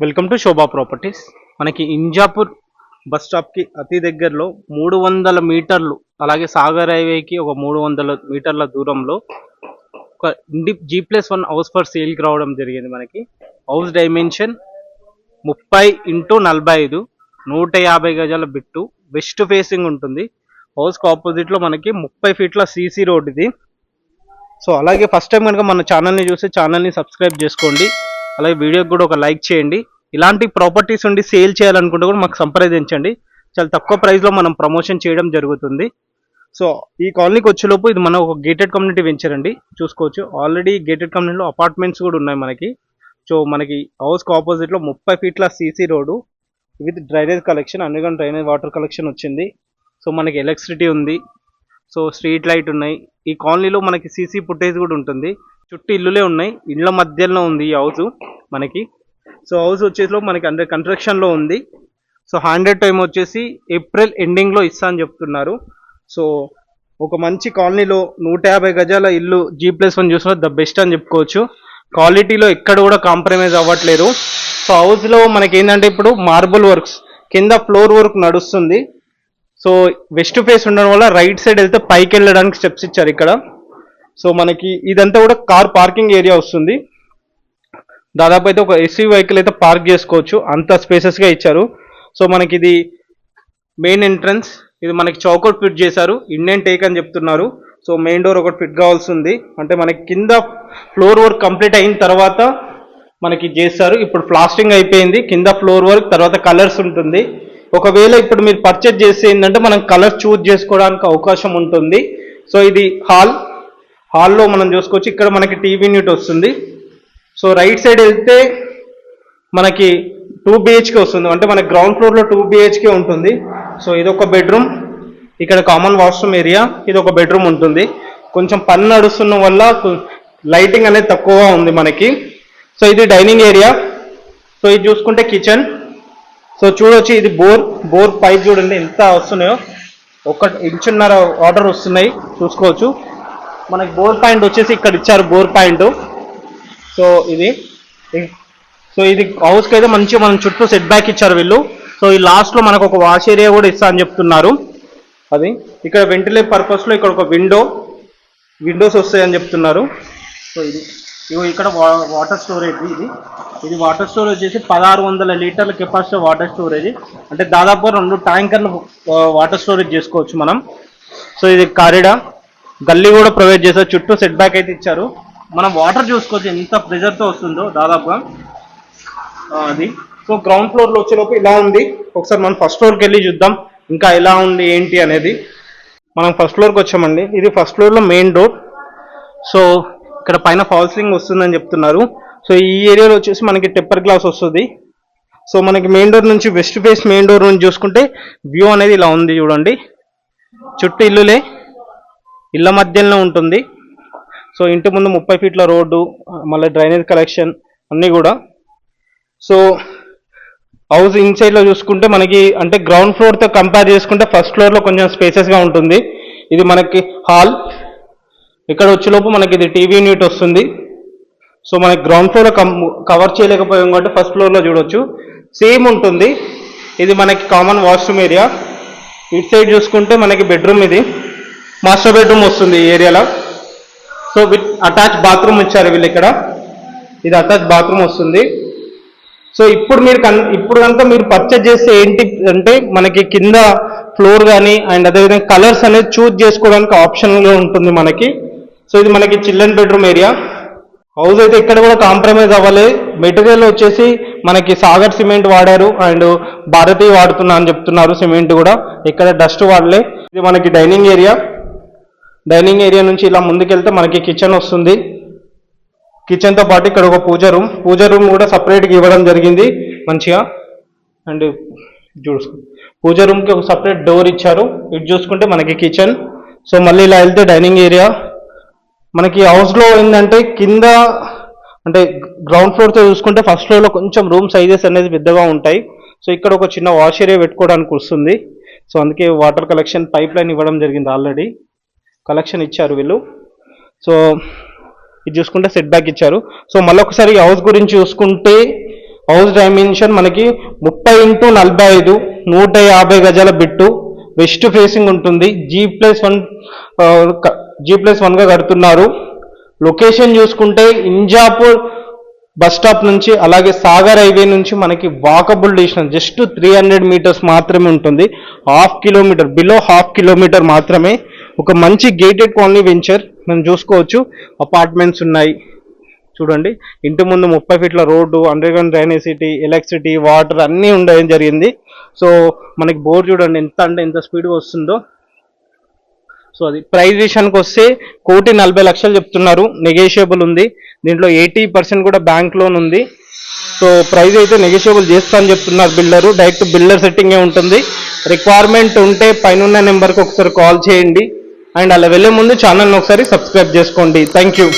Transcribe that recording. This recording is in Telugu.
Welcome to Shobha properties. మనకి ఇంజాపూర్ బస్ స్టాప్కి అతి దగ్గరలో 300 మీటర్లు, అలాగే సాగర్ హైవేకి ఒక 300 మీటర్ల దూరంలో ఒక G+1 హౌస్ ఫర్ సేల్కి రావడం జరిగింది. మనకి హౌస్ డైమెన్షన్ 30x45, 150 గజాల బిట్టు, వెస్ట్ ఫేసింగ్ ఉంటుంది. హౌస్కి ఆపోజిట్లో మనకి 30 ఫీట్ల సీసీ రోడ్ ఇది. సో అలాగే ఫస్ట్ టైం కనుక మన ఛానల్ని చూస్తే ఛానల్ని సబ్స్క్రైబ్ చేసుకోండి, అలాగే వీడియోకి కూడా ఒక లైక్ చేయండి. ఇలాంటి ప్రాపర్టీస్ ఉండి సేల్ చేయాలనుకుంటే కూడా మాకు సంప్రదించండి. చాలా తక్కువ ప్రైస్లో మనం ప్రమోషన్ చేయడం జరుగుతుంది. సో ఈ కాలనీకి వచ్చేలోపు ఇది మన ఒక గేటెడ్ కమ్యూనిటీ వెంచర్ అండి, చూసుకోవచ్చు. ఆల్రెడీ గేటెడ్ కమ్యూనిటీలో అపార్ట్మెంట్స్ కూడా ఉన్నాయి మనకి. సో మనకి హౌస్కి ఆపోజిట్లో 30 ఫీట్ల CC road with drainage collection, underground drainage water collection వచ్చింది. సో మనకి ఎలక్ట్రిసిటీ ఉంది, సో స్ట్రీట్ లైట్ ఉన్నాయి. ఈ కాలనీలో మనకి సీసీ ఫుటేజ్ కూడా ఉంటుంది. చుట్టూ ఇల్లులే ఉన్నాయి, ఇళ్ళ మధ్యలో ఉంది ఈ హౌస్ మనకి. సో హౌస్ వచ్చేసి మనకి అండర్ కన్స్ట్రక్షన్లో ఉంది. సో 100 టైం వచ్చేసి ఏప్రిల్ ఎండింగ్లో ఇస్తా అని చెప్తున్నారు. సో ఒక మంచి కాలనీలో 150 గజాల ఇల్లు G+1 చూసిన ద బెస్ట్ అని చెప్పుకోవచ్చు. క్వాలిటీలో ఎక్కడ కూడా కాంప్రమైజ్ అవ్వట్లేదు. సో హౌస్లో మనకి ఏంటంటే ఇప్పుడు మార్బుల్ వర్క్స్ కింద ఫ్లోర్ వర్క్ నడుస్తుంది. సో వెస్ట్ ఫేస్ ఉండడం వల్ల రైట్ సైడ్ వెళ్తే పైకి వెళ్ళడానికి స్టెప్స్ ఇచ్చారు ఇక్కడ. సో మనకి ఇదంతా కూడా కార్ పార్కింగ్ ఏరియా వస్తుంది. దాదాపు అయితే ఒక ఎస్యూ వెహికల్ అయితే పార్క్ చేసుకోవచ్చు, అంత స్పేసెస్గా ఇచ్చారు. సో మనకి ఇది మెయిన్ ఎంట్రన్స్. ఇది మనకి చౌకౌట్ ఫిట్ చేశారు, ఇండియన్ టేక్ అని చెప్తున్నారు. సో మెయిన్ డోర్ ఒకటి ఫిట్ కావాల్సి ఉంది. అంటే మనకి కింద ఫ్లోర్ వర్క్ కంప్లీట్ అయిన తర్వాత మనకి చేస్తారు. ఇప్పుడు ప్లాస్టింగ్ అయిపోయింది, కింద ఫ్లోర్ వర్క్, తర్వాత కలర్స్ ఉంటుంది. ఒకవేళ ఇప్పుడు మీరు పర్చేజ్ చేస్తే ఏంటంటే మనం కలర్ చూజ్ చేసుకోవడానికి అవకాశం ఉంటుంది. సో ఇది హాల్లో మనం చూసుకోవచ్చు. ఇక్కడ మనకి టీవీ యూనిట్ వస్తుంది. సో రైట్ సైడ్ వెళ్తే మనకి 2 BHK వస్తుంది, అంటే మనకి గ్రౌండ్ ఫ్లోర్లో 2 BHK ఉంటుంది. సో ఇది ఒక బెడ్రూమ్, ఇక్కడ కామన్ వాష్రూమ్ ఏరియా, ఇది ఒక బెడ్రూమ్ ఉంటుంది. కొంచెం పని నడుస్తున్న వల్ల లైటింగ్ అనేది తక్కువగా ఉంది మనకి. సో ఇది డైనింగ్ ఏరియా. సో ఇది చూసుకుంటే కిచెన్. సో చూడొచ్చు, ఇది బోర్ పైప్ చూడండి ఎంత వస్తున్నాయో, 1 ఇంచున్నర వాటర్ వస్తున్నాయి చూసుకోవచ్చు. మనకి బోర్ పాయింట్ వచ్చేసి ఇక్కడ ఇచ్చారు, బోర్ పాయింట్. సో ఇది హౌస్కి అయితే మంచిగా మనం చుట్టూ సెట్ బ్యాక్ ఇచ్చారు వీళ్ళు. సో ఈ లాస్ట్లో మనకు ఒక వాష్ ఏరియా కూడా ఇస్తా అని చెప్తున్నారు. అది ఇక్కడ వెంటిలేట్ పర్పస్లో ఇక్కడ ఒక విండోస్ వస్తాయని చెప్తున్నారు. సో ఇక్కడ వాటర్ స్టోరేజ్. ఇది వాటర్ స్టోరేజ్ చేసి 1600 లీటర్ల కెపాసిటీ వాటర్ స్టోరేజ్, అంటే దాదాపు 2 ట్యాంకర్లు వాటర్ స్టోరేజ్ చేసుకోవచ్చు మనం. సో ఇది కారిడార్, గల్లీ కూడా ప్రొవైడ్ చేశారు, చుట్టూ సెట్ బ్యాక్ అయితే ఇచ్చారు. మనం వాటర్ చూసుకోవచ్చు ఎంత ప్రెజర్తో వస్తుందో దాదాపుగా అది. సో గ్రౌండ్ ఫ్లోర్లో వచ్చేలోపు ఇలా ఉంది. ఒకసారి మనం ఫస్ట్ ఫ్లోర్కి వెళ్ళి చూద్దాం ఇంకా ఎలా ఉంది ఏంటి అనేది. మనం ఫస్ట్ ఫ్లోర్కి వచ్చామండి. ఇది ఫస్ట్ ఫ్లోర్లో మెయిన్ డోర్. సో ఇక్కడ పైన ఫాల్ సీలింగ్ వస్తుందని చెప్తున్నారు. సో ఈ ఏరియాలో వచ్చేసి మనకి టెంపర్ గ్లాస్ వస్తుంది. సో మనకి మెయిన్ డోర్ నుంచి వెస్ట్ ఫేస్ మెయిన్ డోర్ నుంచి చూసుకుంటే వ్యూ అనేది ఇలా ఉంది చూడండి. చుట్టూ ఇల్లులే, ఇళ్ళ మధ్యలో ఉంటుంది. సో ఇంటి ముందు 30 ఫీట్ల రోడ్డు, మళ్ళీ డ్రైనేజ్ కలెక్షన్ అన్నీ కూడా. సో హౌస్ ఇన్సైడ్లో చూసుకుంటే మనకి అంటే గ్రౌండ్ ఫ్లోర్తో కంపేర్ చేసుకుంటే ఫస్ట్ ఫ్లోర్లో కొంచెం స్పేసెస్గా ఉంటుంది. ఇది మనకి హాల్. ఇక్కడ వచ్చేలోపు మనకి ఇది టీవీ యూనిట్ వస్తుంది. సో మనకి గ్రౌండ్ ఫ్లోర్లో కవర్ చేయలేకపోయాం కాబట్టి ఫస్ట్ ఫ్లోర్లో చూడొచ్చు, సేమ్ ఉంటుంది. ఇది మనకి కామన్ వాష్రూమ్ ఏరియా. ఇటు సైడ్ చూసుకుంటే మనకి బెడ్రూమ్, ఇది మాస్టర్ బెడ్రూమ్ వస్తుంది ఈ ఏరియాలో. సో విత్ అటాచ్ బాత్రూమ్ ఇచ్చారు వీళ్ళు ఇక్కడ. ఇది అటాచ్ బాత్రూమ్ వస్తుంది. సో ఇప్పుడు కనుక మీరు పర్చేజ్ చేస్తే ఏంటి అంటే మనకి కింద ఫ్లోర్ కానీ అండ్ అదేవిధంగా కలర్స్ అనేది చూజ్ చేసుకోవడానికి ఆప్షన్గా ఉంటుంది మనకి. సో ఇది మనకి చిల్డ్రన్ బెడ్రూమ్ ఏరియా. హౌస్ అయితే ఇక్కడ కూడా కాంప్రమైజ్ అవ్వలేదు. మెటీరియల్ వచ్చేసి మనకి సాగర్ సిమెంట్ వాడారు అండ్ భారతీ వాడుతున్నా అని చెప్తున్నారు. సిమెంట్ కూడా ఇక్కడ డస్ట్ వాడలే. ఇది మనకి డైనింగ్ ఏరియా. డైనింగ్ ఏరియా నుంచి ఇలా ముందుకెళ్తే మనకి కిచెన్ వస్తుంది. కిచెన్తో పాటు ఇక్కడ ఒక పూజ రూమ్ కూడా సపరేట్గా ఇవ్వడం జరిగింది మంచిగా. అండ్ పూజ రూమ్కి ఒక సపరేట్ డోర్ ఇచ్చారు. ఇటు చూసుకుంటే మనకి కిచెన్. సో మళ్ళీ ఇలా వెళ్తే డైనింగ్ ఏరియా. మనకి హౌస్లో ఏంటంటే కింద అంటే గ్రౌండ్ ఫ్లోర్తో చూసుకుంటే ఫస్ట్ ఫ్లోర్లో కొంచెం రూమ్ సైజెస్ అనేది పెద్దగా ఉంటాయి. సో ఇక్కడ ఒక చిన్న వాష్ ఏరియా పెట్టుకోవడానికి వస్తుంది. సో అందుకే వాటర్ కలెక్షన్ పైప్ లైన్ ఇవ్వడం జరిగింది, ఆల్రెడీ కలెక్షన్ ఇచ్చారు వీళ్ళు. సో ఇది చూసుకుంటే సెట్ బ్యాక్ ఇచ్చారు. సో మళ్ళీ ఒకసారి హౌస్ గురించి చూసుకుంటే హౌస్ డైమెన్షన్ మనకి 30x45 150 గజాల బిట్టు, వెస్ట్ ఫేసింగ్ ఉంటుంది. G+1 గా కడుతున్నారు. లొకేషన్ చూసుకుంటే ఇంజాపూర్ బస్ స్టాప్ నుంచి అలాగే సాగర్ హైవే నుంచి మనకి వాకబుల్ డిస్టెన్స్ జస్ట్ 300 మీటర్స్ మాత్రమే ఉంటుంది. బిలో హాఫ్ కిలోమీటర్ మాత్రమే. ఒక మంచి గేటెడ్ కాలనీ వెంచర్ మనం చూసుకోవచ్చు. అపార్ట్మెంట్స్ ఉన్నాయి చూడండి. ఇంటి ముందు 30 ఫీట్ల రోడ్డు, అండర్గ్రౌండ్ డ్రైనేసిటీ, ఎలక్ట్రిసిటీ, వాటర్ అన్నీ ఉండడం జరిగింది. సో మనకి బోర్ చూడండి ఎంత స్పీడ్గా వస్తుందో. సో అది ప్రైస్ విషయానికి వస్తే 1,40,00,000 చెప్తున్నారు. నెగోషియబుల్ ఉంది. దీంట్లో 80% కూడా బ్యాంక్ లోన్ ఉంది. సో ప్రైస్ అయితే నెగోషియబుల్ చేస్తా అని చెప్తున్నారు బిల్డరు. డైరెక్ట్ బిల్డర్ సెట్టింగే ఉంటుంది. రిక్వైర్మెంట్ ఉంటే పైన నెంబర్కి ఒకసారి కాల్ చేయండి. అండ్ అలా వెళ్ళే ముందు ఛానల్ని ఒకసారి సబ్స్క్రైబ్ చేసుకోండి. Thank you.